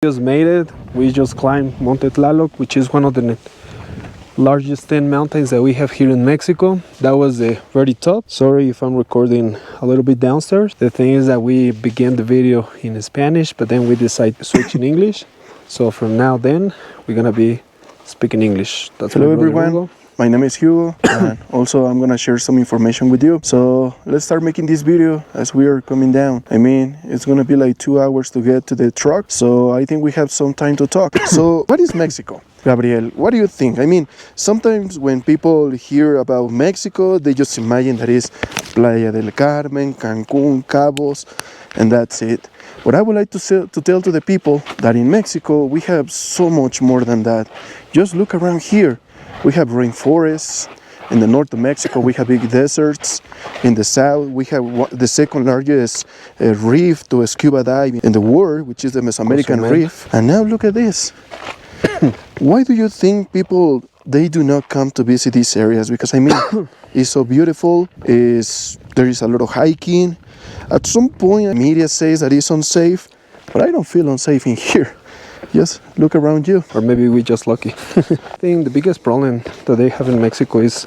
Just made it. We just climbed Mount Tlaloc, which is one of the largest 10 mountains that we have here in Mexico. That was the very top. Sorry if I'm recording a little bit downstairs. The thing is that we began the video in Spanish, but then we decided to switch in English. So from now then, we're gonna be speaking English. That's Hello everyone. My name is Hugo, and also I'm gonna share some information with you. So let's start making this video as we are coming down. I mean, it's gonna be like 2 hours to get to the truck, so I think we have some time to talk. So what is Mexico? Gabriel, what do you think? I mean, sometimes when people hear about Mexico, they just imagine that it's Playa del Carmen, Cancun, Cabos, and that's it. But I would like to tell to the people that in Mexico, we have so much more than that. Just look around here. We have rainforests. In the north of Mexico, we have big deserts. In the south, we have the second largest reef to scuba dive in the world, which is the Mesoamerican Reef. And now look at this. Why do you think people, they do not come to visit these areas? Because I mean, it's so beautiful. There is a lot of hiking. At some point, media says that it's unsafe, but I don't feel unsafe in here. Just look around you. Or maybe we're just lucky. I think the biggest problem that they have in Mexico is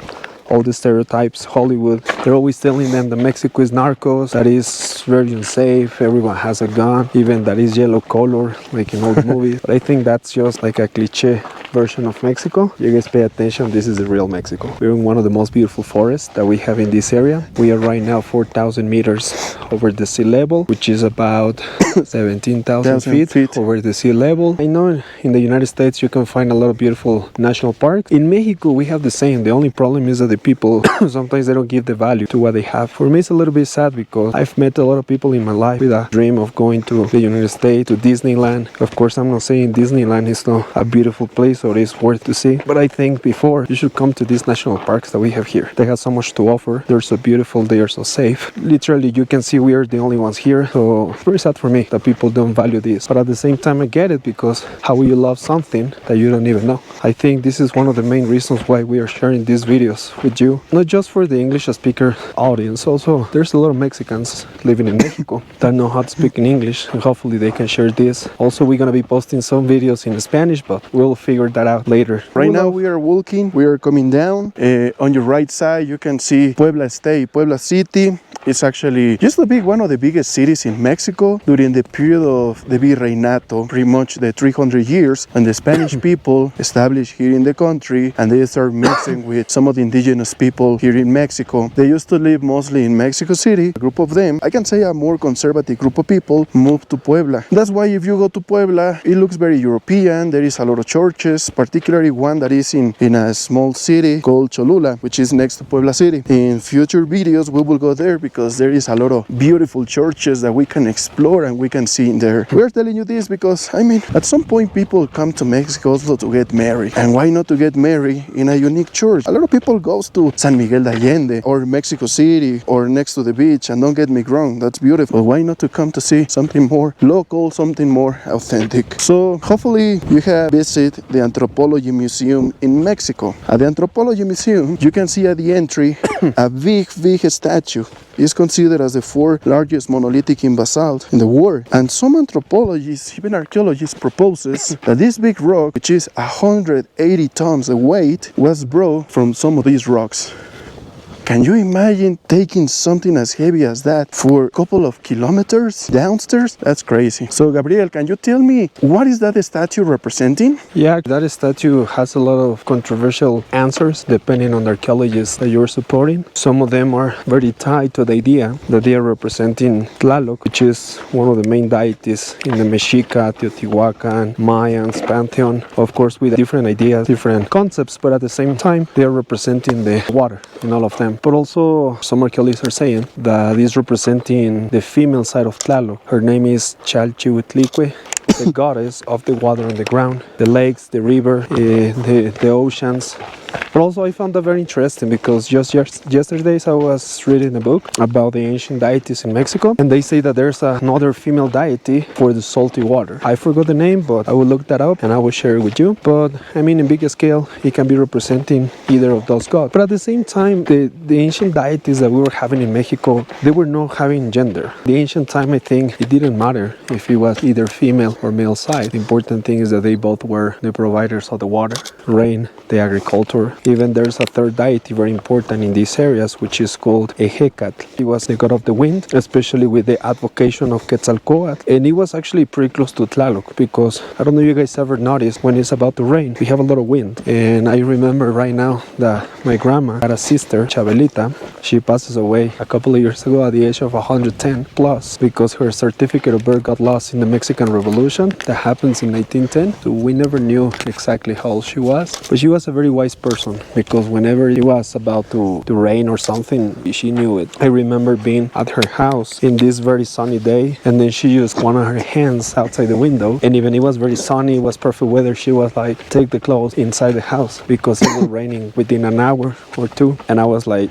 all the stereotypes, Hollywood. They're always telling them that Mexico is narcos, that is very unsafe, everyone has a gun, even that is yellow color, like in old movies. But I think that's just like a cliche version of Mexico. You guys pay attention, this is the real Mexico. We're in one of the most beautiful forests that we have in this area. We are right now 4,000 meters over the sea level, which is about 17,000 feet over the sea level. I know in the United States you can find a lot of beautiful national parks. In Mexico we have the same. The only problem is that the people sometimes they don't give the value to what they have. For me it's a little bit sad because I've met a lot of people in my life with a dream of going to the United States, to Disneyland. Of course I'm not saying Disneyland is not a beautiful place or it's worth to see, but I think before you should come to these national parks that we have here. They have so much to offer. They're so beautiful, they are so safe. Literally you can see we are the only ones here, so it's very sad for me that people don't value this. But at the same time I get it, because how will you love something that you don't even know? I think this is one of the main reasons why we are sharing these videos with you, not just for the English speaker audience. Also there's a lot of Mexicans living in Mexico that know how to speak in English, and hopefully they can share this. Also we're gonna be posting some videos in Spanish, but we'll figure that out later. Right now we are walking, we are coming down. On your right side you can see Puebla State, Puebla City. It's actually just one of the biggest cities in Mexico during the period of the Virreinato, pretty much the 300 years, and the Spanish people established here in the country, and they start mixing with some of the indigenous people here in Mexico. They used to live mostly in Mexico City. A group of them, I can say a more conservative group of people, moved to Puebla. That's why if you go to Puebla, it looks very European. There is a lot of churches, particularly one that is in a small city called Cholula, which is next to Puebla City. In future videos we will go there because there is a lot of beautiful churches that we can explore and we can see in there. We're telling you this because, I mean, at some point people come to Mexico also to get married. And why not to get married in a unique church? A lot of people goes to San Miguel de Allende or Mexico City or next to the beach, and don't get me wrong, that's beautiful. But why not to come to see something more local, something more authentic? So hopefully you have visited the Anthropology Museum in Mexico. At the Anthropology Museum, you can see at the entry a big statue. It's considered as the 4th largest monolithic in basalt in the world. And some anthropologists, even archaeologists, proposes that this big rock, which is 180 tons the weight, was brought from some of these rocks. Can you imagine taking something as heavy as that for a couple of kilometers downstairs? That's crazy. So Gabriel, can you tell me what is that statue representing? Yeah, that statue has a lot of controversial answers depending on the archaeologists that you're supporting. Some of them are very tied to the idea that they are representing Tlaloc, which is one of the main deities in the Mexica, Teotihuacan, Mayans, Pantheon. Of course with different ideas, different concepts, but at the same time they are representing the water in all of them. But also some archaeologists are saying that is representing the female side of Tlaloc. Her name is Chalchihuitlicue, the goddess of the water on the ground, the lakes, the river, the oceans. But also I found that very interesting because just yesterday I was reading a book about the ancient deities in Mexico, and they say that there's another female deity for the salty water. I forgot the name, but I will look that up and I will share it with you. But I mean, in bigger scale, it can be representing either of those gods. But at the same time, the ancient deities that we were having in Mexico, they were not having gender. The ancient time, I think, it didn't matter if it was either female or male side. The important thing is that they both were the providers of the water, rain, the agriculture. Even there's a third deity very important in these areas, which is called Ejecatl. He was the god of the wind, especially with the advocation of Quetzalcoatl. And he was actually pretty close to Tlaloc because I don't know if you guys ever noticed when it's about to rain, we have a lot of wind. And I remember right now that my grandma had a sister, Chabelita. She passes away a couple of years ago at the age of 110 plus because her certificate of birth got lost in the Mexican Revolution that happens in 1910. So we never knew exactly how old she was, but she was a very wise person because whenever it was about to rain or something, she knew it. I remember being at her house in this very sunny day, and then she used one of her hands outside the window, and even it was very sunny, it was perfect weather, she was like, take the clothes inside the house because it was raining within an hour or two. And I was like,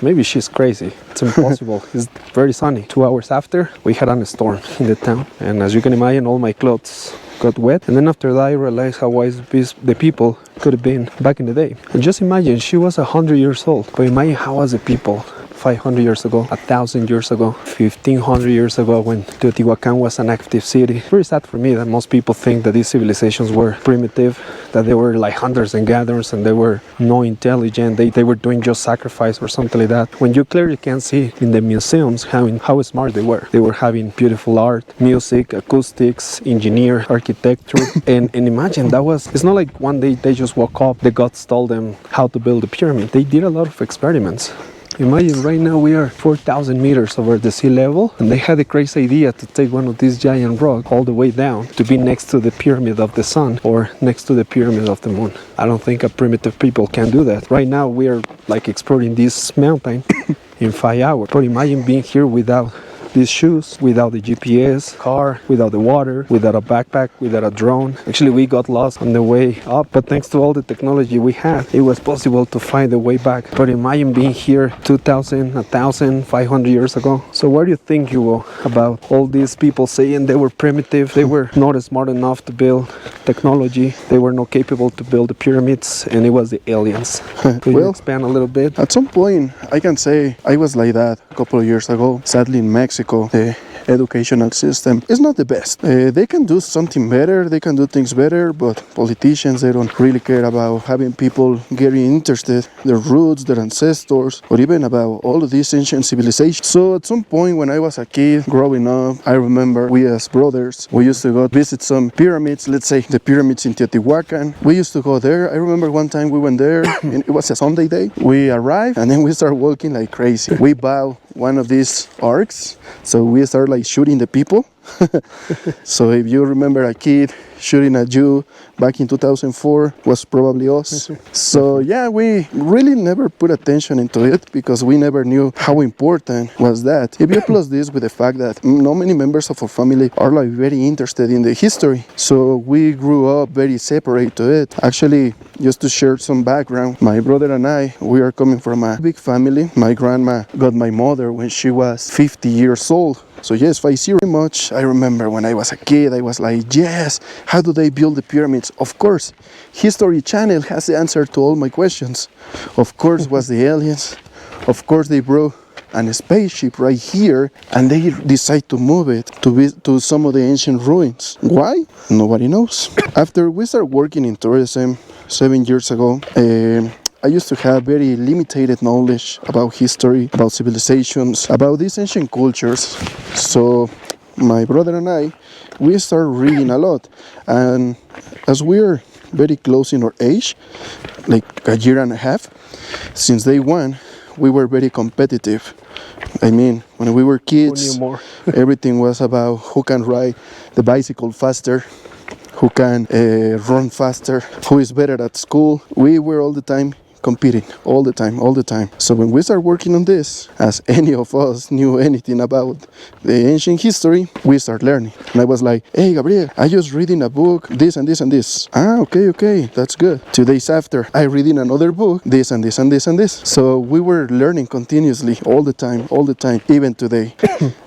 maybe she's crazy, it's impossible. It's very sunny. 2 hours after, we had a storm in the town, and as you can imagine, all my clothes got wet. And then after that I realized how wise the people could have been back in the day. And just imagine, she was 100 years old, but imagine how was the people 500 years ago, 1,000 years ago, 1,500 years ago when Teotihuacan was an active city. It's very sad for me that most people think that these civilizations were primitive, that they were like hunters and gatherers and they were no intelligent, they were doing just sacrifice or something like that. When you clearly can see in the museums how smart they were. They were having beautiful art, music, acoustics, engineer, architecture. and imagine that it's not like one day they just woke up, the gods told them how to build a pyramid. They did a lot of experiments. Imagine right now we are 4,000 meters over the sea level, and they had a crazy idea to take one of these giant rocks all the way down to be next to the pyramid of the sun or next to the pyramid of the moon. I don't think a primitive people can do that. Right now we are like exploring this mountain in 5 hours. But imagine being here without these shoes, without the GPS, car, without the water, without a backpack, without a drone. Actually, we got lost on the way up, but thanks to all the technology we had, it was possible to find the way back. But imagine being here 2,000, 1,500 years ago. So what do you think, Hugo, about all these people saying they were primitive, they were not smart enough to build technology, they were not capable to build the pyramids, and it was the aliens? Could you expand a little bit? At some point, I can say I was like that a couple of years ago. Sadly, in Mexico, the educational system is not the best. They can do something better, they can do things better, but politicians, they don't really care about having people getting interested, their roots, their ancestors, or even about all of these ancient civilizations. So at some point when I was a kid growing up, I remember we as brothers, we used to go visit some pyramids, let's say the pyramids in Teotihuacan. We used to go there. I remember one time we went there and it was a Sunday day. We arrived and then we started walking like crazy. We bowed one of these arcs, so we started like shooting the people. So if you remember a kid shooting at you back in 2004, was probably us. So yeah, we really never put attention into it because we never knew how important was that. If you plus this with the fact that not many members of our family are like very interested in the history, so we grew up very separate to it. Actually, just to share some background, my brother and I, we are coming from a big family. My grandma got my mother when she was 50 years old. So yes, 50 much. I remember when I was a kid, I was like, yes, how do they build the pyramids? Of course, History Channel has the answer to all my questions. Of course, was the aliens. Of course, they brought a spaceship right here and they decide to move it to some of the ancient ruins. Why? Nobody knows. After we started working in tourism 7 years ago, I used to have very limited knowledge about history, about civilizations, about these ancient cultures. So my brother and I, we started reading a lot. And as we're very close in our age, like a year and a half, since day one, we were very competitive. I mean, when we were kids, everything was about who can ride the bicycle faster, who can run faster, who is better at school. We were all the time competing all the time, all the time. So when we start working on this, as any of us knew anything about the ancient history, we start learning. And I was like, hey, Gabriel, I just reading a book, this and this and this. Ah, okay, that's good. 2 days after, I reading another book, this and this and this and this. So we were learning continuously all the time, even today.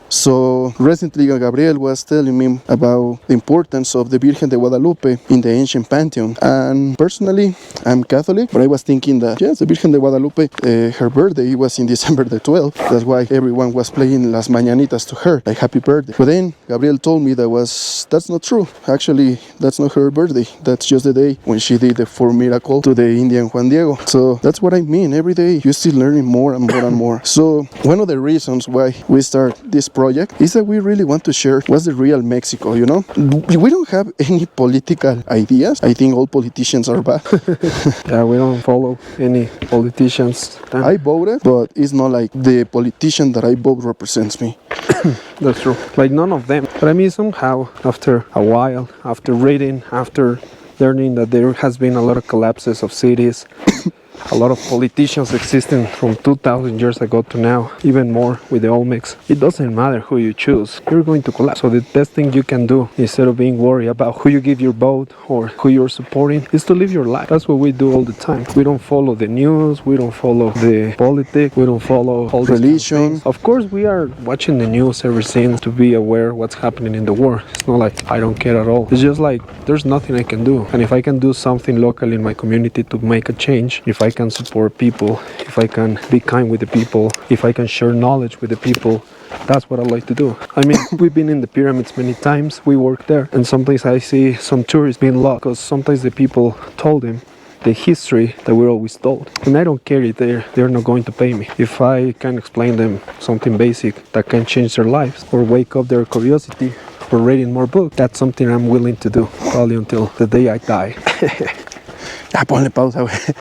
So recently Gabriel was telling me about the importance of the Virgen de Guadalupe in the ancient pantheon. And personally, I'm Catholic, but I was thinking that, yes, the Virgen de Guadalupe, her birthday was in December the 12th. That's why everyone was playing Las Mañanitas to her, like happy birthday. But then Gabriel told me that's not true. Actually, that's not her birthday. That's just the day when she did the 4 miracle to the Indian Juan Diego. So that's what I mean. Every day you're still learning more and more and more. So one of the reasons why we start this project is that we really want to share what's the real Mexico, you know? We don't have any political ideas. I think all politicians are bad. Yeah, we don't follow any politicians. I voted, but it's not like the politician that I vote represents me. That's true. Like none of them. But I mean, somehow, after a while, after reading, after learning that there has been a lot of collapses of cities, a lot of politicians existing from 2,000 years ago to now, even more with the Olmecs. It doesn't matter who you choose, you're going to collapse. So the best thing you can do, instead of being worried about who you give your vote or who you're supporting, is to live your life. That's what we do all the time. We don't follow the news, we don't follow the politics, we don't follow all this religion. Kind of things. Of course, we are watching the news every single to be aware what's happening in the world. It's not like I don't care at all. It's just like there's nothing I can do. And if I can do something local in my community to make a change, if I can support people, if I can be kind with the people, if I can share knowledge with the people, that's what I like to do. I mean, we've been in the pyramids many times, we work there, and sometimes I see some tourists being lost because sometimes the people told them the history that we're always told. And I don't care if they're not going to pay me. If I can explain them something basic that can change their lives or wake up their curiosity for reading more books, that's something I'm willing to do, probably until the day I die. Ponle pausa, güey.